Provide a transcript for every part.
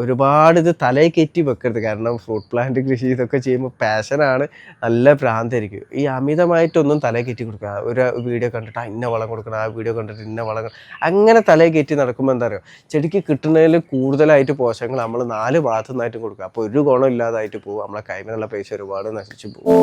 ഒരുപാട് ഇത് തലയിൽ കയറ്റി വെക്കരുത്. കാരണം ഫ്രൂട്ട് പ്ലാന്റ് കൃഷി ഇതൊക്കെ ചെയ്യുമ്പോൾ പാഷനാണ്, നല്ല ഭ്രാന്തായിരിക്കും. ഈ അമിതമായിട്ടൊന്നും തലയിൽ കയറ്റി കൊടുക്കുക. ഒരു വീഡിയോ കണ്ടിട്ട് ഇന്ന വളം കൊടുക്കണം, ആ വീഡിയോ കണ്ടിട്ട് ഇന്ന വളം, അങ്ങനെ തലയിൽ കയറ്റി നടക്കുമ്പോൾ എന്താ പറയുക, ചെടിക്ക് കിട്ടുന്നതിൽ കൂടുതലായിട്ട് പോഷകങ്ങൾ നമ്മൾ 4 ഭാഗത്തു നിന്നായിട്ട് കൊടുക്കുക. അപ്പോൾ ഒരു ഗുണം ഇല്ലാതായിട്ട് പോകും, നമ്മളെ കൈമിലുള്ള പൈസ ഒരുപാട് നശിച്ചു പോകും.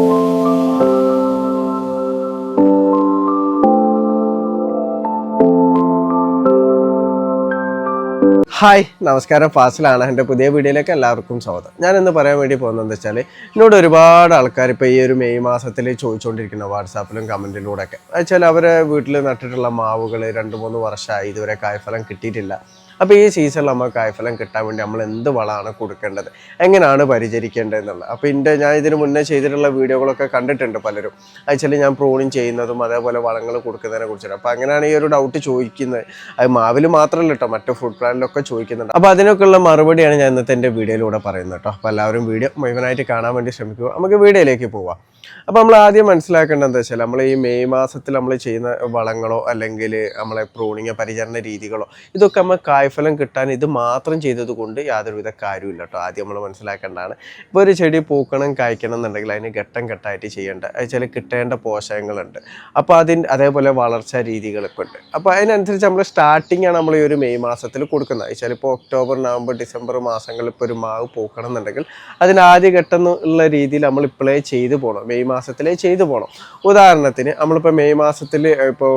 ഹായ്, നമസ്കാരം. ഫാസിലാണ്. എൻ്റെ പുതിയ വീഡിയോയിലേക്ക് എല്ലാവർക്കും സ്വാഗതം. ഞാനിന്ന് പറയാൻ വേണ്ടി പോകുന്നത് വെച്ചാൽ, എന്നോട് ഒരുപാട് ആൾക്കാർ ഇപ്പോൾ ഈ ഒരു മെയ് മാസത്തിൽ ചോദിച്ചുകൊണ്ടിരിക്കുന്ന വാട്സാപ്പിലും കമൻറ്റിലൂടെയൊക്കെ വെച്ചാൽ അവരെ വീട്ടിൽ നട്ടിട്ടുള്ള മാവുകൾ 2-3 വർഷമായി ഇതുവരെ കായ്ഫലം കിട്ടിയിട്ടില്ല. അപ്പോൾ ഈ സീസണിൽ നമ്മൾ കായ്ഫലം കിട്ടാൻ വേണ്ടി നമ്മൾ എന്ത് വളമാണ് കൊടുക്കേണ്ടത്, എങ്ങനെയാണ് പരിചരിക്കേണ്ടത് എന്നുള്ളത്. അപ്പോൾ ഞാൻ ഇതിന് മുന്നേ ചെയ്തിട്ടുള്ള വീഡിയോകളൊക്കെ കണ്ടിട്ടുണ്ട് പലരും. വെച്ചാൽ ഞാൻ പ്രൂണിങ് ചെയ്യുന്നതും അതേപോലെ വളങ്ങൾ കൊടുക്കുന്നതിനെ കുറിച്ചിട്ട്. അപ്പോൾ അങ്ങനെയാണ് ഈ ഒരു ഡൗട്ട് ചോദിക്കുന്നത്. അത് മാവിൽ മാത്രമല്ല കേട്ടോ, മറ്റു ഫ്രൂട്ട് പ്ലാന്റിലൊക്കെ ചോദിക്കുന്നുണ്ട്. അപ്പോൾ അതിനൊക്കെയുള്ള മറുപടിയാണ് ഞാൻ ഇന്നത്തെ എൻ്റെ വീഡിയോയിലൂടെ പറയുന്നത് കേട്ടോ. അപ്പോൾ എല്ലാവരും വീഡിയോ മുഴുവനായിട്ട് കാണാൻ വേണ്ടി ശ്രമിക്കുക. നമുക്ക് വീഡിയോയിലേക്ക് പോവാം. അപ്പോൾ നമ്മൾ ആദ്യം മനസ്സിലാക്കേണ്ടത് എന്താ വെച്ചാൽ, നമ്മൾ ഈ മെയ് മാസത്തിൽ നമ്മൾ ചെയ്യുന്ന വളങ്ങളോ അല്ലെങ്കിൽ നമ്മളെ പ്രൂണിങ് പരിചരണ രീതികളോ ഇതൊക്കെ നമ്മൾ കായ്ഫലം കിട്ടാൻ ഇത് മാത്രം ചെയ്തത് കൊണ്ട് യാതൊരുവിധ കാര്യമില്ല കേട്ടോ. ആദ്യം നമ്മൾ മനസ്സിലാക്കേണ്ടതാണ്. ഇപ്പോൾ ഒരു ചെടി പൂക്കണം കായ്ക്കണം എന്നുണ്ടെങ്കിൽ അതിന് ഘട്ടം ഘട്ടമായിട്ട് ചെയ്യേണ്ട വെച്ചാൽ കിട്ടേണ്ട പോഷകങ്ങളുണ്ട്. അപ്പോൾ അതേപോലെ വളർച്ചാ രീതികളൊക്കെ ഉണ്ട്. അപ്പോൾ അതിനനുസരിച്ച് നമ്മൾ സ്റ്റാർട്ടിങ് ആണ് നമ്മൾ ഈ ഒരു മെയ് മാസത്തിൽ കൊടുക്കുന്നത്. വെച്ചാൽ ഇപ്പോൾ ഒക്ടോബർ നവംബർ ഡിസംബർ മാസങ്ങളിൽ ഇപ്പോൾ ഒരു മാവ് പൂക്കണം എന്നുണ്ടെങ്കിൽ അതിന് ആദ്യ ഘട്ടം എന്നുള്ള രീതിയിൽ നമ്മൾ ഇപ്പോഴേ ചെയ്തു പോകണം, മെയ് മാസത്തിലേ ചെയ്തു പോകണം. ഉദാഹരണത്തിന് നമ്മളിപ്പോൾ മെയ് മാസത്തിൽ ഇപ്പോൾ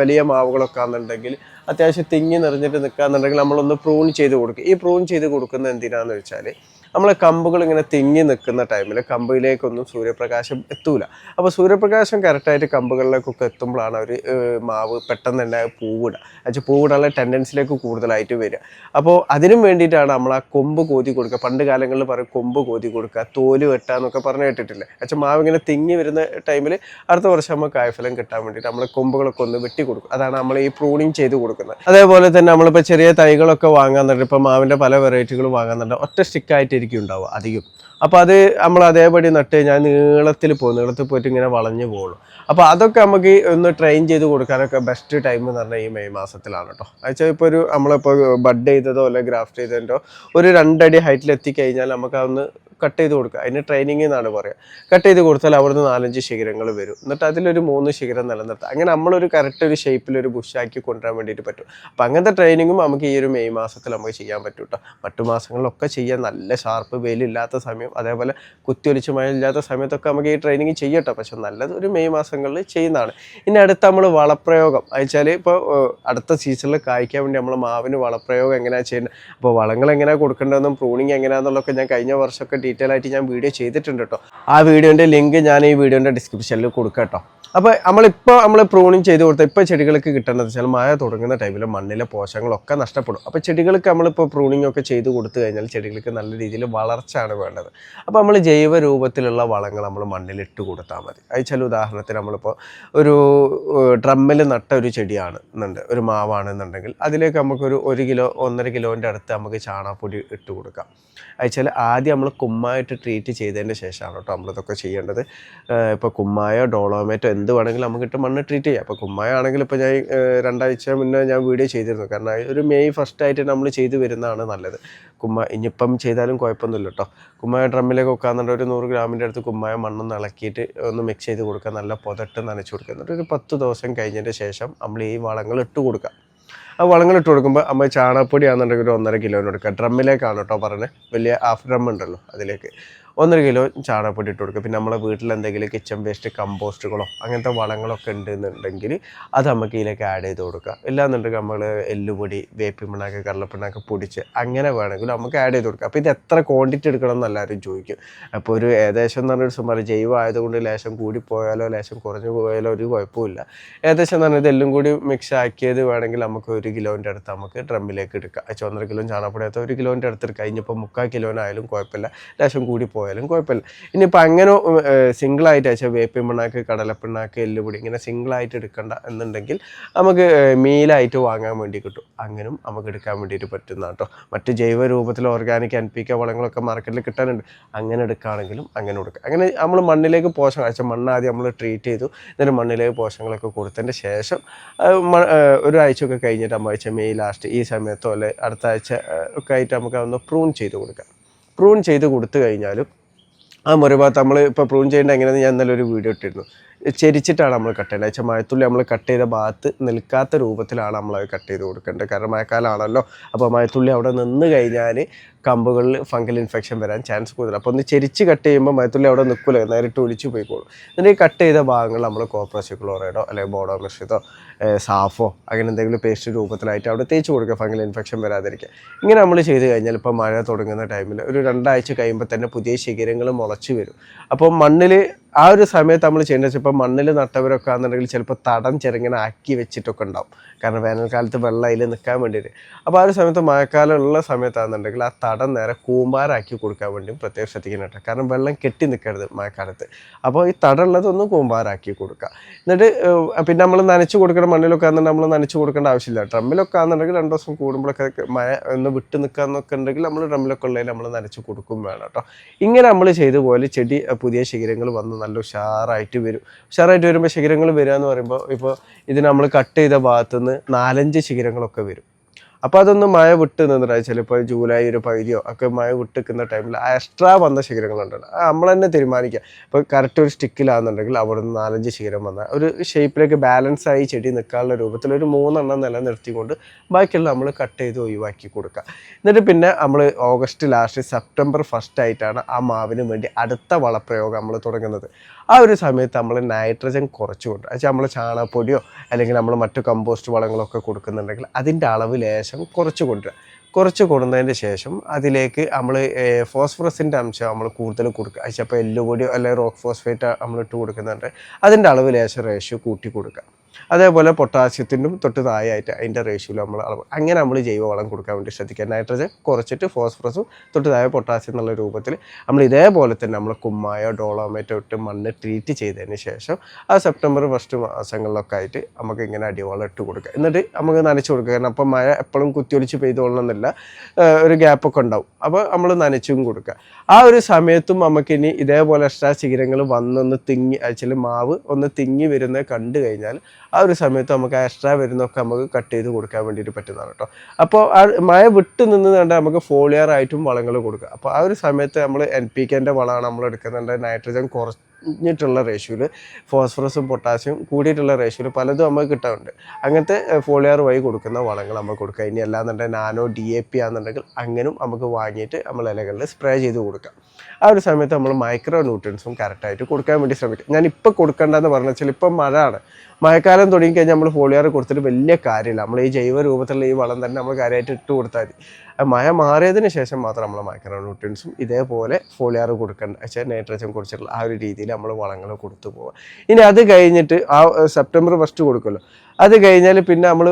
വലിയ മാവുകളൊക്കെ ആണെന്നുണ്ടെങ്കിൽ അത്യാവശ്യം തിങ്ങി നിറഞ്ഞിട്ട് നിൽക്കുകയെന്നുണ്ടെങ്കിൽ നമ്മളൊന്ന് പ്രൂൺ ചെയ്ത് കൊടുക്കുക. ഈ പ്രൂൺ ചെയ്ത് കൊടുക്കുന്നത് എന്തിനാണെന്ന് വെച്ചാൽ, നമ്മളെ കമ്പുകൾ ഇങ്ങനെ തിങ്ങി നിൽക്കുന്ന ടൈമിൽ കമ്പിലേക്കൊന്നും സൂര്യപ്രകാശം എത്തൂല. അപ്പോൾ സൂര്യപ്രകാശം കറക്റ്റായിട്ട് കമ്പുകളിലേക്കൊക്കെ എത്തുമ്പോഴാണ് ഒരു മാവ് പെട്ടെന്ന് തന്നെ പൂവിടുക. വെച്ചാൽ പൂവിടാനുള്ള ടെൻഡൻസിലേക്ക് കൂടുതലായിട്ട് വരിക. അപ്പോൾ അതിനും വേണ്ടിയിട്ടാണ് നമ്മൾ ആ കൊമ്പ് കോതി കൊടുക്കുക. പണ്ട് കാലങ്ങളിൽ പറയും കൊമ്പ് കോതി കൊടുക്കുക, തോല് വെട്ടുക എന്നൊക്കെ പറഞ്ഞു കേട്ടിട്ടില്ലേ. വെച്ചാൽ മാവ് ഇങ്ങനെ തിങ്ങി വരുന്ന ടൈമിൽ അടുത്ത വർഷം നമ്മൾ കായ്ഫലം കിട്ടാൻ വേണ്ടിയിട്ട് നമ്മൾ കൊമ്പുകളൊക്കെ ഒന്ന് വെട്ടി കൊടുക്കും. അതാണ് നമ്മൾ ഈ പ്രൂണിങ് ചെയ്ത് കൊടുക്കുന്നത്. അതേപോലെ തന്നെ നമ്മളിപ്പോൾ ചെറിയ തൈകളൊക്കെ വാങ്ങാന്നുണ്ട്, ഇപ്പോൾ മാവിൻ്റെ പല വെറൈറ്റികളും വാങ്ങാന്നുണ്ട്, ഒറ്റ സ്റ്റിക്കായിട്ട് ഉണ്ടാവുക അധികം. അപ്പോൾ അത് നമ്മൾ അതേപടി നട്ട് കഴിഞ്ഞാൽ നീളത്തിൽ പോയിട്ട് ഇങ്ങനെ വളഞ്ഞു പോകുള്ളൂ. അപ്പോൾ അതൊക്കെ നമുക്ക് ഒന്ന് ട്രെയിൻ ചെയ്ത് കൊടുക്കാനൊക്കെ ബെസ്റ്റ് ടൈം എന്ന് പറഞ്ഞാൽ ഈ മെയ് മാസത്തിലാണ് കേട്ടോ. വെച്ചാൽ ഇപ്പോൾ നമ്മളിപ്പോൾ ബഡ് ചെയ്തതോ അല്ലെങ്കിൽ ഗ്രാഫ്റ്റ് ചെയ്തതിൻ്റെയോ ഒരു 2 അടി ഹൈറ്റിൽ എത്തിക്കഴിഞ്ഞാൽ നമുക്ക് അതൊന്ന് കട്ട് ചെയ്ത് കൊടുക്കുക. അതിന് ട്രെയിനിങ് എന്നാണ് പറയുക. കട്ട് ചെയ്ത് കൊടുത്താൽ അവിടുന്ന് 4-5 ശിഖരങ്ങൾ വരും. എന്നിട്ട് അതിലൊരു 3 ശിഖരം നിലനിർത്തുക. അങ്ങനെ നമ്മളൊരു കറക്റ്റ് ഒരു ഷേപ്പിലൊരു ബുഷാക്കി കൊണ്ടുവരാൻ വേണ്ടിയിട്ട് പറ്റും. അപ്പോൾ അങ്ങനത്തെ ട്രെയിനിങ്ങും നമുക്ക് ഈ ഒരു മെയ് മാസത്തിൽ നമുക്ക് ചെയ്യാൻ പറ്റും കേട്ടോ. മറ്റു മാസങ്ങളിലൊക്കെ ചെയ്യാൻ നല്ല ഷാർപ്പ് വെയിലില്ലാത്ത സമയം, അതേപോലെ കുത്തിയൊലിച്ച് മഴയില്ലാത്ത സമയത്തൊക്കെ നമുക്ക് ഈ ട്രെയിനിങ് ചെയ്യട്ടോ. പക്ഷെ നല്ലത് ഒരു മെയ് മാസങ്ങളിൽ ചെയ്യുന്നതാണ്. ഇനി അടുത്ത നമ്മൾ വളപ്രയോഗം വെച്ചാൽ, ഇപ്പോൾ അടുത്ത സീസണിൽ കായ്ക്കാൻ വേണ്ടി നമ്മൾ മാവിന് വളപ്രയോഗം എങ്ങനെയാണ് ചെയ്യുന്നത്, അപ്പോൾ വളങ്ങൾ എങ്ങനെയാണ് കൊടുക്കേണ്ടതെന്നും പ്രൂണിങ് എങ്ങനെയാണെന്നുള്ളതൊക്കെ ഞാൻ കഴിഞ്ഞ വർഷമൊക്കെ ഡീറ്റെയിൽ ആയിട്ട് ഞാൻ വീഡിയോ ചെയ്തിട്ടുണ്ട് കേട്ടോ. ആ വീഡിയോൻ്റെ ലിങ്ക് ഞാൻ ഈ വീഡിയോൻ്റെ ഡിസ്ക്രിപ്ഷനിൽ കൊടുക്കാം കേട്ടോ. അപ്പോൾ നമ്മൾ പ്രൂണിങ് ചെയ്ത് കൊടുത്താൽ ഇപ്പോൾ ചെടികൾക്ക് കിട്ടേണ്ടത് വെച്ചാൽ മഴ തുടങ്ങുന്ന ടൈമിൽ മണ്ണിലെ പോഷകങ്ങളൊക്കെ നഷ്ടപ്പെടും. അപ്പോൾ ചെടികൾക്ക് നമ്മളിപ്പോൾ പ്രൂണിങ് ഒക്കെ ചെയ്ത് കൊടുത്തു കഴിഞ്ഞാൽ ചെടികൾക്ക് നല്ല രീതിയിൽ വളർച്ചയാണ് വേണ്ടത്. അപ്പോൾ നമ്മൾ ജൈവ രൂപത്തിലുള്ള വളങ്ങൾ നമ്മൾ മണ്ണിലിട്ട് കൊടുത്താൽ മതി. വെച്ചാൽ ഉദാഹരണത്തിന് നമ്മളിപ്പോൾ ഒരു ഡ്രമ്മിൽ നട്ട ഒരു ചെടിയാണ് എന്നുണ്ട്, ഒരു മാവാണെന്നുണ്ടെങ്കിൽ അതിലേക്ക് നമുക്കൊരു 1 കിലോ 1.5 കിലോൻ്റെ അടുത്ത് നമുക്ക് ചാണകപ്പൊടി ഇട്ട് കൊടുക്കാം. വെച്ചാൽ ആദ്യം നമ്മൾ കുമ്മായിട്ട് ട്രീറ്റ് ചെയ്തതിന് ശേഷമാണ് കേട്ടോ നമ്മളിതൊക്കെ ചെയ്യേണ്ടത്. ഇപ്പോൾ കുമ്മായോ ഡോളോമേറ്റോ എന്ത് വേണമെങ്കിലും നമുക്കിട്ട് മണ്ണ് ട്രീറ്റ് ചെയ്യാം. അപ്പോൾ കുമ്മായ ആണെങ്കിൽ ഇപ്പോൾ ഞാൻ 2 ആഴ്ച മുന്നേ ഞാൻ വീഡിയോ ചെയ്തിരുന്നു. കാരണം ഒരു മെയ് ഫസ്റ്റായിട്ട് നമ്മൾ ചെയ്ത് വരുന്നതാണ് നല്ലത്. ഇനിയിപ്പം ചെയ്താലും കുഴപ്പമൊന്നുമില്ല കേട്ടോ. കുമ്മായ ഡ്രമ്മിലേക്ക് വെക്കാന്നുണ്ട് ഒരു 100 ഗ്രാമിൻ്റെ അടുത്ത് കുമ്മായ മണ്ണൊന്ന് ഇളക്കിയിട്ട് ഒന്ന് മിക്സ് ചെയ്ത് കൊടുക്കുക, നല്ല പുതട്ട് നനച്ച് കൊടുക്കുക. എന്നിട്ട് ഒരു 10 ദിവസം കഴിഞ്ഞതിൻ്റെ ശേഷം നമ്മൾ ഈ വളങ്ങൾ ഇട്ട് കൊടുക്കുക. ആ വളങ്ങൾ ഇട്ട് കൊടുക്കുമ്പോൾ നമ്മൾ ചാണകപ്പൊടി ആണെന്നുണ്ടെങ്കിൽ ഒരു 1.5 കിലോന് എടുക്കുക. ഡ്രമ്മിലേക്കാണ് കേട്ടോ പറഞ്ഞത്, വലിയ ഹാഫ് ഡ്രം ഉണ്ടല്ലോ അതിലേക്ക് 1.5 കിലോ ചാണകപ്പൊടി ഇട്ട് കൊടുക്കുക. പിന്നെ നമ്മളെ വീട്ടിൽ എന്തെങ്കിലും കിച്ചൺ വേസ്റ്റ് കമ്പോസ്റ്റുകളോ അങ്ങനത്തെ വളങ്ങളൊക്കെ ഉണ്ടെന്നുണ്ടെങ്കിൽ അത് നമുക്ക് ഇതിലേക്ക് ആഡ് ചെയ്ത് കൊടുക്കുക. ഇല്ലാന്നുണ്ടെങ്കിൽ നമ്മൾ എല്ലുപൊടി, വേപ്പിപ്പിണ്ണാക്ക്, കടലപ്പിണ്ണാക്ക് പൊടിച്ച് അങ്ങനെ വേണമെങ്കിലും നമുക്ക് ആഡ് ചെയ്ത് കൊടുക്കുക. അപ്പോൾ ഇത് എത്ര ക്വാണ്ടിറ്റി എടുക്കണം എന്ന് എല്ലാവരും ചോദിക്കും. അപ്പോൾ ഒരു ഏകദേശം എന്ന് പറഞ്ഞൊരു സുമാർ ജൈവം ആയതുകൊണ്ട് ലേശം കൂടിപ്പോയാലോ ലേശം കുറഞ്ഞു പോയാലോ ഒരു കുഴപ്പമില്ല. ഏകദേശം എന്ന് പറഞ്ഞാൽ ഇതെല്ലാം കൂടി മിക്സ് ആക്കിയത് വേണമെങ്കിൽ നമുക്ക് 1 കിലോൻ്റെ അടുത്ത് നമുക്ക് ഡ്രമ്മിലേക്ക് എടുക്കാം. 1.5 കിലോ ചാണകപ്പൊടി അടുത്ത് 1 കിലോൻ്റെ അടുത്ത് എടുക്കുക. ഇനിയിപ്പോൾ 3/4 കിലോനായാലും കുഴപ്പമില്ല, ലേശം കൂടി പോയാലും കുഴപ്പമില്ല. ഇനിയിപ്പോൾ അങ്ങനെ സിംഗിളായിട്ട് വെച്ചാൽ വേപ്പിപ്പിണ്ണാക്ക്, കടലപ്പിണ്ണാക്ക്, എല്ലുപൊടി ഇങ്ങനെ സിംഗിളായിട്ട് എടുക്കണ്ട എന്നുണ്ടെങ്കിൽ നമുക്ക് മീലായിട്ട് വാങ്ങാൻ വേണ്ടി കിട്ടും. അങ്ങനെയും നമുക്ക് എടുക്കാൻ വേണ്ടിയിട്ട് പറ്റുന്ന കേട്ടോ. മറ്റ് ജൈവ രൂപത്തിൽ ഓർഗാനിക് NPK വളങ്ങളൊക്കെ മാർക്കറ്റിൽ കിട്ടാനുണ്ട്. അങ്ങനെ എടുക്കുകയാണെങ്കിലും അങ്ങനെ കൊടുക്കുക. അങ്ങനെ നമ്മൾ മണ്ണിലേക്ക് പോഷകം വെച്ചാൽ മണ്ണാദ്യം നമ്മൾ ട്രീറ്റ് ചെയ്തു, എന്നിട്ട് മണ്ണിലേക്ക് പോഷകങ്ങളൊക്കെ കൊടുത്തതിൻ്റെ ശേഷം ഒരാഴ്ചയൊക്കെ കഴിഞ്ഞിട്ട് നമ്മൾ വെച്ചാൽ മെയ് ലാസ്റ്റ് ഈ സമയത്തോ അല്ലെ അടുത്ത ആഴ്ച ഒക്കെ ആയിട്ട് നമുക്ക് അതൊന്ന് പ്രൂൺ ചെയ്ത് കൊടുക്കാം. പ്രൂൺ ചെയ്ത് കൊടുത്തു കഴിഞ്ഞാലും ആ മുറിഭാഗത്ത് നമ്മൾ ഇപ്പോൾ പ്രൂൺ ചെയ്യേണ്ട എങ്ങനെയാണെന്ന് ഞാൻ ഇന്നലെ ഒരു വീഡിയോ ഇട്ടിരുന്നു. ചെരിച്ചിട്ടാണ് നമ്മൾ കട്ട് ചെയ്യേണ്ടത്. വെച്ചാൽ മഴത്തുള്ളി നമ്മൾ കട്ട് ചെയ്ത ഭാഗത്ത് നിൽക്കാത്ത രൂപത്തിലാണ് നമ്മളത് കട്ട് ചെയ്ത് കൊടുക്കേണ്ടത്. കാരണം മഴക്കാലമാണല്ലോ. അപ്പോൾ മഴത്തുള്ളി അവിടെ നിന്ന് കഴിഞ്ഞാൽ കമ്പുകളിൽ ഫംഗൽ ഇൻഫെക്ഷൻ വരാൻ ചാൻസ് കൂടുതൽ. അപ്പോൾ ഒന്ന് ചെരിച്ച് കട്ട് ചെയ്യുമ്പോൾ മഴത്തുള്ളി അവിടെ നിൽക്കില്ല, നേരിട്ട് ഒലിച്ച് പോയിക്കോളും. എന്നിട്ട് ഈ കട്ട് ചെയ്ത ഭാഗങ്ങൾ നമ്മൾ കോപ്രോസിക് ക്ലോറൈഡോ അല്ലെങ്കിൽ ബോഡോമിശ്രിതോ സാഫോ അങ്ങനെ എന്തെങ്കിലും പേസ്റ്റ് രൂപത്തിലായിട്ട് അവിടെ തേച്ച് കൊടുക്കുക, ഫംഗൽ ഇൻഫെക്ഷൻ വരാതിരിക്കുക. ഇങ്ങനെ നമ്മൾ ചെയ്ത് കഴിഞ്ഞാൽ ഇപ്പോൾ മഴ തുടങ്ങുന്ന ടൈമിൽ ഒരു 2 ആഴ്ച കഴിയുമ്പോൾ തന്നെ പുതിയ ശിഖരങ്ങൾ മുളച്ച് വരും. അപ്പോൾ മണ്ണിൽ ആ ഒരു സമയത്ത് നമ്മൾ ചെയ്യേണ്ടത് ഇപ്പോൾ മണ്ണിൽ നട്ടവരൊക്കെ ആണെന്നുണ്ടെങ്കിൽ ചിലപ്പോൾ തടം ചെറുങ്ങനെ ആക്കി വെച്ചിട്ടൊക്കെ ഉണ്ടാവും. കാരണം വേനൽക്കാലത്ത് വെള്ളം അതിൽ നിൽക്കാൻ വേണ്ടിയിട്ട്. അപ്പോൾ ആ ഒരു സമയത്ത് മഴക്കാലം ഉള്ള സമയത്താണെന്നുണ്ടെങ്കിൽ ആ തടം നേരെ കൂമ്പാരാക്കി കൊടുക്കാൻ വേണ്ടിയും പ്രത്യേകം ശ്രദ്ധിക്കണം കേട്ടോ. കാരണം വെള്ളം കെട്ടി നിൽക്കരുത് മഴക്കാലത്ത്. അപ്പോൾ ഈ തടം ഉള്ളതൊന്നും കൂമ്പാരാക്കി കൊടുക്കുക. എന്നിട്ട് പിന്നെ നമ്മൾ നനച്ച് കൊടുക്കണം. മണ്ണിലൊക്കെ ആണെന്നുണ്ടെങ്കിൽ നമ്മൾ നനച്ച് കൊടുക്കേണ്ട ആവശ്യമില്ല. ഡ്രമ്മിലൊക്കെ ആണെന്നുണ്ടെങ്കിൽ 2 ദിവസം കൂടുമ്പോഴൊക്കെ മഴ ഒന്ന് വിട്ട് നിൽക്കാമെന്നൊക്കെ ഉണ്ടെങ്കിൽ നമ്മൾ ഡ്രമ്മിലൊക്കെ ഉള്ളതിൽ നമ്മൾ നനച്ച് കൊടുക്കും വേണം കേട്ടോ. ഇങ്ങനെ നമ്മൾ ചെയ്ത പോലെ ചെടി പുതിയ ശിഖരങ്ങൾ വന്ന് നല്ല ഉഷാറായിട്ട് വരും. ഉഷാറായിട്ട് വരുമ്പോൾ ശിഖരങ്ങൾ വരിക എന്ന് പറയുമ്പോൾ ഇപ്പോൾ ഇത് നമ്മൾ കട്ട് ചെയ്ത ഭാഗത്തുനിന്ന് 4-5 ശിഖരങ്ങളൊക്കെ വരും. അപ്പോൾ അതൊന്ന് മഴ വിട്ട് നിന്നിട്ടായി ചിലപ്പോൾ ജൂലൈ ഒരു പകുതിയോ ഒക്കെ മഴ വിട്ട് നിൽക്കുന്ന ടൈമിൽ എക്സ്ട്രാ വന്ന ശിഖരങ്ങളുണ്ടല്ലോ നമ്മൾ തന്നെ തീരുമാനിക്കുക. ഇപ്പോൾ കറക്റ്റ് ഒരു സ്റ്റിക്കിലാണെന്നുണ്ടെങ്കിൽ അവിടെ നിന്ന് 4-5 ശിഖരം വന്നാൽ ഒരു ഷേപ്പിലേക്ക് ബാലൻസ് ആയി ചെടി നിൽക്കാനുള്ള രൂപത്തിൽ ഒരു 3 എണ്ണം നിലനിർത്തിക്കൊണ്ട് ബാക്കിയുള്ള നമ്മൾ കട്ട് ചെയ്ത് ഒഴിവാക്കി കൊടുക്കുക. എന്നിട്ട് പിന്നെ നമ്മൾ ഓഗസ്റ്റ് ലാസ്റ്റ് സെപ്റ്റംബർ 1 ആയിട്ടാണ് ആ മാവിന് വേണ്ടി അടുത്ത വളപ്രയോഗം നമ്മൾ തുടങ്ങുന്നത്. ആ ഒരു സമയത്ത് നമ്മൾ നൈട്രജൻ കുറച്ച് കൊണ്ട് വെച്ചാൽ നമ്മൾ ചാണകപ്പൊടിയോ അല്ലെങ്കിൽ നമ്മൾ മറ്റു കമ്പോസ്റ്റ് വളങ്ങളൊക്കെ കൊടുക്കുന്നുണ്ടെങ്കിൽ അതിൻ്റെ അളവ് ലേശം കുറച്ച് കൊണ്ടുവരിക. കുറച്ച് കൊടുന്നതിന് ശേഷം അതിലേക്ക് നമ്മൾ ഫോസ്ഫറസിൻ്റെ അംശം നമ്മൾ കൂടുതൽ കൊടുക്കുക. അപ്പോൾ എല്ലുപൊടിയോ അല്ലെങ്കിൽ റോക്ക് ഫോസ്ഫേറ്റ് നമ്മൾ ഇട്ട് കൊടുക്കുന്നുണ്ട്. അതിൻ്റെ അളവ് ലേശം റേഷ്യോ കൂട്ടി കൊടുക്കുക. അതേപോലെ പൊട്ടാസ്യത്തിനും തൊട്ട് താഴെയായിട്ട് അതിൻ്റെ റേഷ്യോയിൽ നമ്മൾ അളവ് അങ്ങനെ നമ്മൾ ജൈവവളം കൊടുക്കാൻ വേണ്ടി ശ്രദ്ധിക്കുക. നൈട്രജൻ കുറച്ചിട്ട് ഫോസ്ഫറസും തൊട്ട് താഴെ പൊട്ടാസ്യം എന്നുള്ള രൂപത്തിൽ നമ്മൾ ഇതേപോലെ തന്നെ നമ്മൾ കുമ്മായോ ഡോളോമേറ്റോ ഇട്ട് മണ്ണ് ട്രീറ്റ് ചെയ്തതിന് ശേഷം ആ സെപ്റ്റംബർ 1 മാസങ്ങളിലൊക്കെ ആയിട്ട് നമുക്ക് ഇങ്ങനെ അടിവളം ഇട്ട് കൊടുക്കുക. എന്നിട്ട് നമുക്ക് നനച്ച് കൊടുക്കുക. കാരണം അപ്പം മഴ എപ്പോഴും കുത്തിയൊലിച്ച് പെയ്തോളണമെന്നില്ല, ഒരു ഗ്യാപ്പൊക്കെ ഉണ്ടാവും. അപ്പോൾ നമ്മൾ നനച്ചും കൊടുക്കുക. ആ ഒരു സമയത്തും നമുക്കിനി ഇതേപോലെ എക്സ്ട്രാ ശിഖരങ്ങൾ വന്നൊന്ന് തിങ്ങി ആഴ്ചയിൽ മാവ് ഒന്ന് തിങ്ങി വരുന്നത് കണ്ടു കഴിഞ്ഞാൽ ആ ഒരു സമയത്ത് നമുക്ക് എക്സ്ട്രാ വരുന്നതൊക്കെ നമുക്ക് കട്ട് ചെയ്ത് കൊടുക്കാൻ വേണ്ടിയിട്ട് പറ്റുന്നതാണ് കേട്ടോ. അപ്പോൾ ആ മഴ വിട്ട് നിന്ന് കണ്ടാൽ നമുക്ക് ഫോളിയർ ആയിട്ടും വളങ്ങൾ കൊടുക്കുക. അപ്പോൾ ആ ഒരു സമയത്ത് നമ്മൾ NPKൻ്റെ വളമാണ് നമ്മൾ എടുക്കുന്നുണ്ട്. നൈട്രജൻ കുറഞ്ഞിട്ടുള്ള റേഷ്യോയിൽ ഫോസ്ഫറസും പൊട്ടാസ്യം കൂടിയിട്ടുള്ള റേഷ്യോയിൽ പലതും നമുക്ക് കിട്ടാറുണ്ട്. അങ്ങനത്തെ ഫോളിയർ വഴി കൊടുക്കുന്ന വളങ്ങൾ നമ്മൾ കൊടുക്കുക. ഇനി അല്ലാന്നുണ്ടെങ്കിൽ നാനോ DAP ആണെന്നുണ്ടെങ്കിൽ അങ്ങനെയും നമുക്ക് വാങ്ങിയിട്ട് നമ്മൾ ഇലകളിൽ സ്പ്രേ ചെയ്ത് കൊടുക്കാം. ആ ഒരു സമയത്ത് നമ്മൾ മൈക്രോ ന്യൂട്രിയൻസും കറക്റ്റായിട്ട് കൊടുക്കാൻ വേണ്ടി ശ്രമിക്കുക. ഞാനിപ്പോൾ കൊടുക്കേണ്ടതെന്ന് പറഞ്ഞാൽ വെച്ചാൽ ഇപ്പം മഴയാണ്, മഴക്കാലം തുടങ്ങിക്കഴിഞ്ഞാൽ നമ്മൾ ഫോളിയർ കൊടുത്തിട്ട് വലിയ കാര്യമില്ല. നമ്മൾ ഈ ജൈവ രൂപത്തിലുള്ള ഈ വളം തന്നെ നമ്മൾ കാര്യമായിട്ട് ഇട്ട് കൊടുത്താൽ മതി. മഴ മാറിയതിന് ശേഷം മാത്രം നമ്മൾ മൈക്രോ ന്യൂട്രിയൻസും ഇതേപോലെ ഫോളിയർ കൊടുക്കേണ്ട വെച്ചാൽ നൈട്രജൻ കുറിച്ചിട്ടുള്ള ആ ഒരു രീതിയിൽ നമ്മൾ വളങ്ങൾ കൊടുത്തു പോവുക. ഇനി അത് കഴിഞ്ഞിട്ട് ആ സെപ്റ്റംബർ 1 കൊടുക്കുമല്ലോ, അത് കഴിഞ്ഞാൽ പിന്നെ നമ്മൾ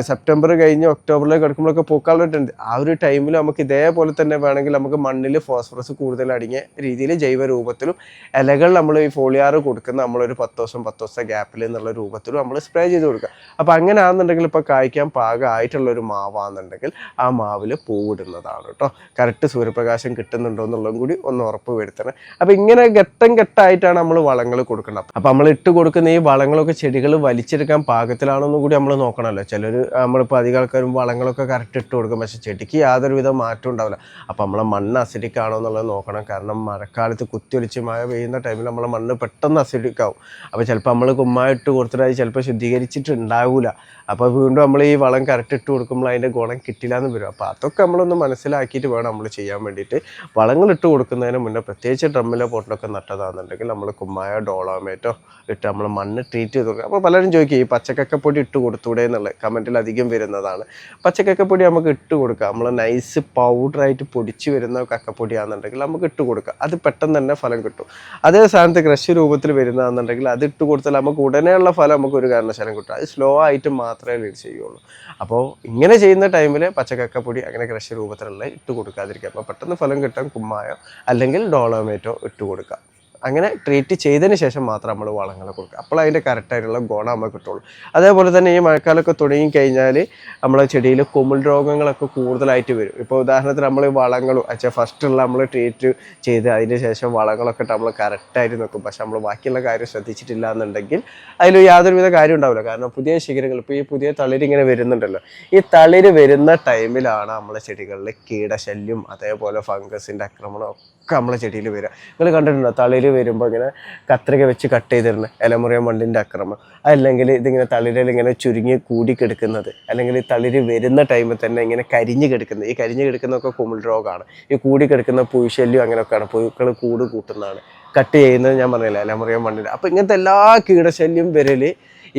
സെപ്റ്റംബർ കഴിഞ്ഞ് ഒക്ടോബറിലേക്ക് കിടക്കുമ്പോഴൊക്കെ പൂക്കാളുണ്ട്. ആ ഒരു ടൈമിൽ നമുക്ക് ഇതേപോലെ തന്നെ വേണമെങ്കിൽ നമുക്ക് മണ്ണിൽ ഫോസ്ഫറസ് കൂടുതൽ അടങ്ങിയ രീതിയിൽ ജൈവ രൂപത്തിലും ഇലകൾ നമ്മൾ ഈ ഫോളിയാർ കൊടുക്കുന്ന നമ്മളൊരു 10 ദിവസം ഗ്യാപ്പിൽ എന്നുള്ള രൂപത്തിലും നമ്മൾ സ്പ്രേ ചെയ്ത് കൊടുക്കുക. അപ്പോൾ അങ്ങനെ ആണെന്നുണ്ടെങ്കിൽ ഇപ്പോൾ കായ്ക്കാൻ പാകമായിട്ടുള്ളൊരു മാവാണെന്നുണ്ടെങ്കിൽ ആ മാവിൽ പൂവിടുന്നതാണ് കേട്ടോ. കറക്റ്റ് സൂര്യപ്രകാശം കിട്ടുന്നുണ്ടോ എന്നുള്ളതും കൂടി ഒന്ന് ഉറപ്പ് വരുത്തണം. അപ്പോൾ ഇങ്ങനെ ഘട്ടം ഘട്ടമായിട്ടാണ് നമ്മൾ വളങ്ങൾ കൊടുക്കുന്നത്. അപ്പോൾ നമ്മൾ ഇട്ട് കൊടുക്കുന്ന ഈ വളങ്ങളൊക്കെ ചെടികൾ വലിച്ചെടുക്കാൻ പാകത്തിലാണെന്നും കൂടി നമ്മൾ നോക്കണമല്ലോ. ചിലർ നമ്മളിപ്പോൾ അധികം ആൾക്കാരും വളങ്ങളൊക്കെ കറക്റ്റ് ഇട്ട് കൊടുക്കും, പക്ഷേ ചെടിക്ക് യാതൊരുവിധ മാറ്റം ഉണ്ടാവില്ല. അപ്പോൾ നമ്മളെ മണ്ണ് അസിഡിക് ആണോ എന്നുള്ളത് നോക്കണം. കാരണം മഴക്കാലത്ത് കുത്തിയൊലിച്ച് മഴ പെയ്യുന്ന ടൈമിൽ നമ്മളെ മണ്ണ് പെട്ടെന്ന് അസിഡിക് ആവും. അപ്പോൾ ചിലപ്പോൾ നമ്മൾ കുമ്മായ ഇട്ട് കൊടുത്തിട്ട് ചിലപ്പോൾ ശുദ്ധീകരിച്ചിട്ടുണ്ടാവില്ല. അപ്പോൾ വീണ്ടും നമ്മൾ ഈ വളം കറക്റ്റ് ഇട്ട് കൊടുക്കുമ്പോൾ അതിൻ്റെ ഗുണം കിട്ടില്ല എന്ന് വരും. അപ്പോൾ അതൊക്കെ നമ്മളൊന്ന് മനസ്സിലാക്കിയിട്ട് വേണം നമ്മൾ ചെയ്യാൻ വേണ്ടിയിട്ട്. വളങ്ങൾ ഇട്ട് കൊടുക്കുന്നതിന് മുന്നേ പ്രത്യേകിച്ച് ഡ്രമ്മിലോ പോട്ടിലൊക്കെ നട്ടതാണെന്നുണ്ടെങ്കിൽ നമ്മൾ കുമ്മായോ ഡോളോമേറ്റോ ഇട്ട് നമ്മൾ മണ്ണ് ട്രീറ്റ് ചെയ്ത് കൊടുക്കുക. അപ്പോൾ പലരും ചോദിക്കും ഈ പച്ചക്കക്കപ്പൊടി ഇട്ട് കൊടുത്തൂടെ എന്നുള്ളത് കമൻറ്റിൽ അധികം വരുന്നതാണ്. പച്ചക്കക്കപ്പൊടി നമുക്ക് ഇട്ട് കൊടുക്കുക. നമ്മൾ നൈസ് പൗഡറായിട്ട് പൊടിച്ച് വരുന്ന കക്കപ്പൊടിയാണെന്നുണ്ടെങ്കിൽ നമുക്ക് ഇട്ട് കൊടുക്കുക. അത് പെട്ടെന്ന് തന്നെ ഫലം കിട്ടും. അതേ സ്ഥാനത്ത് ക്രഷ് രൂപത്തിൽ വരുന്നതാണെന്നുണ്ടെങ്കിൽ അത് ഇട്ട് കൊടുത്താൽ നമുക്ക് ഉടനെയുള്ള ഫലം നമുക്ക് ഒരു കാരണവശാലും കിട്ടും. അത് സ്ലോ ആയിട്ട് മാത്രമേ ലീഡ് ചെയ്യുള്ളൂ. അപ്പോൾ ഇങ്ങനെ ചെയ്യുന്ന ടൈമിൽ പച്ചക്കക്കപ്പൊടി അങ്ങനെ ക്രഷ് രൂപത്തിലുള്ള ഇട്ട് കൊടുക്കാതിരിക്കുക. അപ്പോൾ പെട്ടെന്ന് ഫലം കിട്ടാൻ കുമ്മായോ അല്ലെങ്കിൽ ഡോളോമേറ്റോ ഇട്ട് കൊടുക്കുക. അങ്ങനെ ട്രീറ്റ് ചെയ്തതിന് ശേഷം മാത്രം നമ്മൾ വളങ്ങൾ കൊടുക്കുക. അപ്പോൾ അതിൻ്റെ കറക്റ്റായിട്ടുള്ള ഗുണം നമുക്ക് കിട്ടുള്ളൂ. അതേപോലെ തന്നെ ഈ മഴക്കാലമൊക്കെ തുടങ്ങി കഴിഞ്ഞാൽ നമ്മളെ ചെടിയിൽ കുമിൾ രോഗങ്ങളൊക്കെ കൂടുതലായിട്ട് വരും. ഇപ്പോൾ ഉദാഹരണത്തിന് നമ്മൾ വളങ്ങളും ഫസ്റ്റുള്ള നമ്മൾ ട്രീറ്റ് ചെയ്ത് അതിന് ശേഷം വളങ്ങളൊക്കെ ഇട്ട് നമ്മൾ കറക്റ്റായിട്ട് നോക്കും. പക്ഷെ നമ്മൾ ബാക്കിയുള്ള കാര്യം ശ്രദ്ധിച്ചിട്ടില്ല എന്നുണ്ടെങ്കിൽ അതിൽ യാതൊരുവിധ കാര്യം ഉണ്ടാവില്ല. കാരണം പുതിയ ശിഖരങ്ങൾ ഇപ്പോൾ ഈ പുതിയ തളിരിങ്ങനെ വരുന്നുണ്ടല്ലോ, ഈ തളിര് വരുന്ന ടൈമിലാണ് നമ്മളെ ചെടികളിൽ കീടശല്യം അതേപോലെ ഫംഗസിൻ്റെ ആക്രമണം ഒക്കെ നമ്മളെ ചെടിയിൽ വരിക. നിങ്ങൾ കണ്ടിട്ടുണ്ടോ തളിര് വരുമ്പോൾ ഇങ്ങനെ കത്രിക വെച്ച് കട്ട് ചെയ്തിരുന്നത് ഇലമുറിയ മണ്ണിൻ്റെ ആക്രമണം, അല്ലെങ്കിൽ ഇതിങ്ങനെ തളിരിൽ ഇങ്ങനെ ചുരുങ്ങി കൂടിക്കെടുക്കുന്നത്, അല്ലെങ്കിൽ തളിര് വരുന്ന ടൈമിൽ തന്നെ ഇങ്ങനെ കരിഞ്ഞ് കിടക്കുന്നത്. ഈ കരിഞ്ഞ് കിടക്കുന്നതൊക്കെ കുമിൾ രോഗമാണ്. ഈ കൂടിക്കെടുക്കുന്ന പുഴുശല്യം അങ്ങനെയൊക്കെയാണ്, പുഴുക്കൾ കൂട് കൂട്ടുന്നതാണ്. കട്ട് ചെയ്യുന്നത് ഞാൻ പറഞ്ഞില്ല ഇലമുറിയ മണ്ണിൽ. അപ്പോൾ ഇങ്ങനത്തെ എല്ലാ കീടശല്യം വരൽ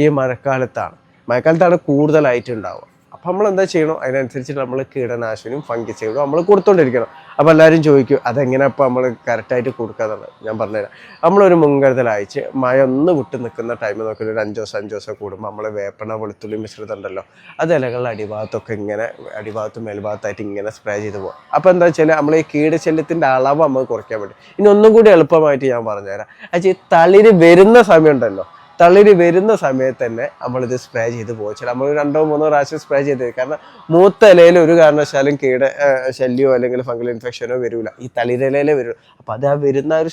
ഈ മഴക്കാലത്താണ് കൂടുതലായിട്ട് ഉണ്ടാവുക. അപ്പോൾ നമ്മൾ എന്താ ചെയ്യണം, അതിനനുസരിച്ചിട്ട് നമ്മൾ കീടനാശിനിയും ഫംഗിസൈഡും നമ്മൾ കൊടുത്തുകൊണ്ടിരിക്കണം. അപ്പോൾ എല്ലാവരും ചോദിക്കും അതെങ്ങനെ ഇപ്പോൾ നമ്മൾ കറക്റ്റായിട്ട് കൊടുക്കാന്നുള്ളത്. ഞാൻ പറഞ്ഞുതരാം. നമ്മളൊരു മുൻകരുതലായിട്ട് മഴ ഒന്ന് വിട്ട് നിൽക്കുന്ന ടൈം നോക്കി ഒരു 5 ദിവസം കൂടുമ്പോൾ നമ്മൾ വേപ്പണ വെളുത്തുള്ളി മിശ്രിതം ഉണ്ടല്ലോ, അത് ഇലകളുടെ അടിഭാഗത്തൊക്കെ ഇങ്ങനെ അടിഭാഗത്തും മേൽഭാഗത്തായിട്ട് ഇങ്ങനെ സ്പ്രേ ചെയ്ത് പോകും. അപ്പോൾ എന്താ വെച്ചാൽ നമ്മൾ ഈ കീടശല്യത്തിൻ്റെ അളവ് നമുക്ക് കുറയ്ക്കാൻ വേണ്ടി. ഇനി ഒന്നും കൂടി എളുപ്പമായിട്ട് ഞാൻ പറഞ്ഞുതരാം. ഈ തളിര് വരുന്ന സമയം ഉണ്ടല്ലോ, തളിര് വരുന്ന സമയത്ത് തന്നെ നമ്മളിത് സ്പ്രേ ചെയ്ത് പോയിച്ചാൽ നമ്മൾ 2-3 പ്രാവശ്യം സ്പ്രേ ചെയ്ത്. കാരണം മൂത്ത ഇലയിൽ ഒരു കാരണവശാലും ശല്യമോ അല്ലെങ്കിൽ ഫംഗൽ ഇൻഫെക്ഷനോ വരില്ല, ഈ തളിരിലയിലേ വരും. അപ്പോൾ അത് ആ വരുന്ന ഒരു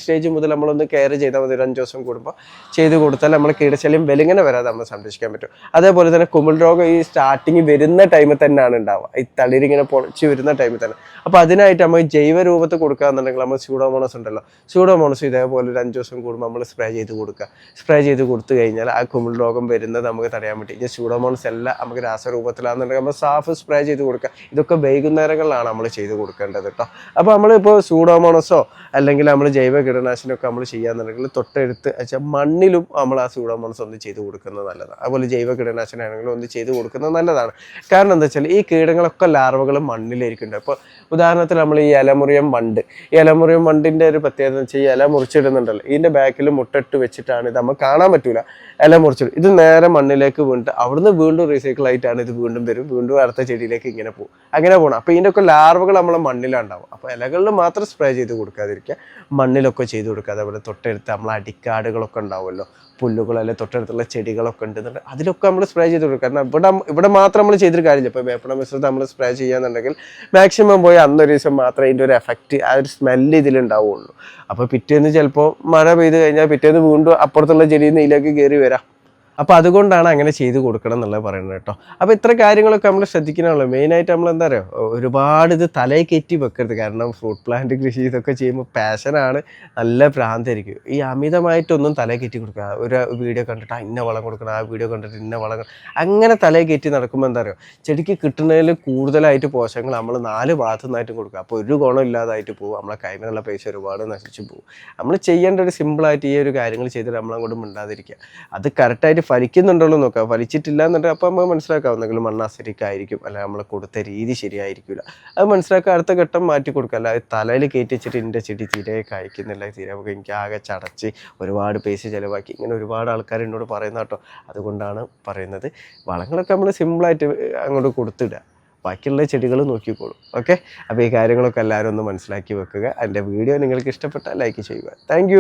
സ്റ്റേജ് മുതൽ നമ്മളൊന്ന് കെയർ ചെയ്താൽ മതി. 5 ദിവസം കൂടുമ്പോൾ ചെയ്ത് കൊടുത്താൽ നമ്മൾ കീടശല്യം വെലിങ്ങനെ വരാതെ നമ്മൾ സംരക്ഷിക്കാൻ പറ്റും. അതേപോലെ തന്നെ കുമിൾ രോഗം ഈ സ്റ്റാർട്ടിങ് വരുന്ന ടൈമിൽ തന്നെയാണ് ഉണ്ടാവുക, ഈ തളിരിങ്ങനെ പൊളിച്ച് വരുന്ന ടൈമിൽ തന്നെ. അപ്പോൾ അതിനായിട്ട് നമ്മൾ ജൈവ രൂപത്തിൽ കൊടുക്കുകയെന്നുണ്ടെങ്കിൽ നമ്മൾ സ്യൂഡോമോണസ് ഉണ്ടല്ലോ, സ്യൂഡോമോണസ് ഇതേപോലെ ഒരു 5 ദിവസം കൂടുമ്പോൾ നമ്മൾ സ്പ്രേ ചെയ്ത് കൊടുക്കുക. സ്പ്രേ ചെയ്ത് കൊടുത്തു കഴിഞ്ഞാൽ ആ കുമിൾ രോഗം വരുന്നത് നമുക്ക് തടയാൻ പറ്റും. ഇനി സ്യൂഡോമോണസ് എല്ലാം നമുക്ക് രാസരൂപത്തിലാണെന്നുണ്ടെങ്കിൽ നമ്മൾ സാഫ് സ്പ്രേ ചെയ്ത് കൊടുക്കുക. ഇതൊക്കെ വൈകുന്നേരങ്ങളിലാണ് നമ്മൾ ചെയ്ത് കൊടുക്കേണ്ടത് കേട്ടോ. അപ്പോൾ നമ്മളിപ്പോൾ സ്യൂഡോമോണസോ അല്ലെങ്കിൽ നമ്മൾ ജൈവ കീടനാശിനിയൊക്കെ നമ്മൾ ചെയ്യാന്നുണ്ടെങ്കിൽ തൊട്ടടുത്ത് മണ്ണിലും നമ്മൾ ആ സ്യൂഡോമോണസ് ഒന്ന് ചെയ്ത് കൊടുക്കുന്നത് നല്ലതാണ്. അതുപോലെ ജൈവ കീടനാശിനി ആണെങ്കിലും ഒന്ന് ചെയ്ത് കൊടുക്കുന്നത് നല്ലതാണ്. കാരണം എന്താ വെച്ചാൽ ഈ കീടങ്ങളൊക്കെ ലാർവകൾ മണ്ണിലായിരിക്കുന്നുണ്ട്. ഇപ്പോൾ ഉദാഹരണത്തിന് നമ്മൾ ഈ ഇലമുറിയം വണ്ടിൻ്റെ ഒരു പ്രത്യേകത എന്ന് വെച്ചാൽ ഈ ഇല മുറിച്ചിടുന്നുണ്ടല്ലോ, ഇതിൻ്റെ ബാക്കിൽ മുട്ടിട്ട് വെച്ചിട്ടാണ് ഇത് നമുക്ക് കാണാൻ പറ്റൂല. ഇല മുറിച്ചിടും, ഇത് നേരെ മണ്ണിലേക്ക് വീണിട്ട് അവിടുന്ന് വീണ്ടും റീസൈക്കിൾ ആയിട്ടാണ് ഇത് വീണ്ടും വരും, വീണ്ടും അടുത്ത ചെടിയിലേക്ക് ഇങ്ങനെ പോകും, അങ്ങനെ പോകണം. അപ്പോൾ ഇതിൻ്റെ ഒക്കെ ലാർവകൾ നമ്മളെ മണ്ണിലുണ്ടാവും. അപ്പോൾ ഇലകളിൽ മാത്രം സ്പ്രേ ചെയ്ത് കൊടുക്കാതിരിക്കുക, മണ്ണിലൊക്കെ ചെയ്ത് കൊടുക്കുക. അതേപോലെ തൊട്ടടുത്ത് നമ്മൾ അടിക്കാടുകളൊക്കെ ഉണ്ടാവുമല്ലോ, പുല്ലുകൾ അല്ലെങ്കിൽ തൊട്ടടുത്തുള്ള ചെടികളൊക്കെ ഉണ്ടെന്നുണ്ട്, അതിലൊക്കെ നമ്മൾ സ്പ്രേ ചെയ്ത് കൊടുക്കുക. കാരണം ഇവിടെ മാത്രം നമ്മൾ ചെയ്തിട്ട് കാര്യമില്ല. ഇപ്പോൾ വേപ്പണ മിശ്രിതം നമ്മൾ സ്പ്രേ ചെയ്യാന്നുണ്ടെങ്കിൽ മാക്സിമം പോയി അന്നൊരു ദിവസം മാത്രമേ ഇതിൻ്റെ ഒരു എഫക്റ്റ്, ആ ഒരു സ്മെല്ല് ഇതിലുണ്ടാവുള്ളൂ. അപ്പോൾ പിറ്റേന്ന് ചിലപ്പോൾ മഴ പെയ്ത് കഴിഞ്ഞാൽ പിറ്റേന്ന് വീണ്ടും അപ്പുറത്തുള്ള ചെടിയിൽ നിന്ന് ഇതിലേക്ക് കയറി വരാം. അപ്പോൾ അതുകൊണ്ടാണ് അങ്ങനെ ചെയ്ത് കൊടുക്കണം എന്നുള്ളത് പറയുന്നത് കേട്ടോ. അപ്പോൾ ഇത്ര കാര്യങ്ങളൊക്കെ നമ്മൾ ശ്രദ്ധിക്കണമല്ലോ. മെയിനായിട്ട് നമ്മൾ എന്താ പറയുക, ഒരുപാട് ഇത് തലയിൽ കയറ്റി വെക്കരുത്. കാരണം ഫ്രൂട്ട് പ്ലാന്റ് കൃഷി ഇതൊക്കെ ചെയ്യുമ്പോൾ പാഷനാണ്, നല്ല ഭ്രാന്തായിരിക്കും. ഈ അമിതമായിട്ടൊന്നും തലയിൽ കയറ്റി കൊടുക്കുക. ഒരു വീഡിയോ കണ്ടിട്ട് ഇന്ന വളം കൊടുക്കണം, ആ വീഡിയോ കണ്ടിട്ട് ഇന്ന വളം, അങ്ങനെ തലയിൽ കയറ്റി നടക്കുമ്പോൾ എന്താ പറയുക, ചെടിക്ക് കിട്ടുന്നതിൽ കൂടുതലായിട്ട് പോഷകങ്ങൾ നമ്മൾ 4 ഭാഗത്തു നിന്നായിട്ടും കൊടുക്കുക. അപ്പോൾ ഒരു ഗുണം ഇല്ലാതായിട്ട് പോകും, നമ്മളെ കൈമിലുള്ള പൈസ ഒരുപാട് നശിച്ചു പോകും. നമ്മൾ ചെയ്യേണ്ട ഒരു സിമ്പിളായിട്ട് ഈ ഒരു കാര്യങ്ങൾ ചെയ്തിട്ട് നമ്മളങ്ങോട്ട് മിണ്ടാതിരിക്കുക. അത് കറക്റ്റായിട്ട് ഫലിക്കുന്നുണ്ടല്ലോ നോക്കുക. ഫലിച്ചിട്ടില്ല എന്നുണ്ടെങ്കിൽ അപ്പോൾ നമുക്ക് മനസ്സിലാക്കാം, ഒന്നെങ്കിലും മണ്ണ് അസിഡിക്കായിരിക്കും, അല്ലെങ്കിൽ നമ്മൾ കൊടുത്ത രീതി ശരിയായിരിക്കില്ല. അത് മനസ്സിലാക്കുക, അടുത്ത ഘട്ടം മാറ്റി കൊടുക്കുക. അല്ലാതെ തലയിൽ കയറ്റി വെച്ചിട്ട് എൻ്റെ ചെടി തീരെ കായ്ക്കുന്നില്ല, തീരെ എനിക്ക് ആകെ ചടച്ച് ഒരുപാട് പൈസ ചിലവാക്കി, ഇങ്ങനെ ഒരുപാട് ആൾക്കാർ എന്നോട് പറയുന്ന കേട്ടോ. അതുകൊണ്ടാണ് പറയുന്നത്, വളങ്ങളൊക്കെ നമ്മൾ സിമ്പിളായിട്ട് അങ്ങോട്ട് കൊടുത്തിടുക, ബാക്കിയുള്ള ചെടികൾ നോക്കിക്കോളും. ഓക്കെ, അപ്പോൾ ഈ കാര്യങ്ങളൊക്കെ എല്ലാവരും ഒന്ന് മനസ്സിലാക്കി വെക്കുക. എൻ്റെ വീഡിയോ നിങ്ങൾക്ക് ഇഷ്ടപ്പെട്ടാൽ ലൈക്ക് ചെയ്യുക. താങ്ക്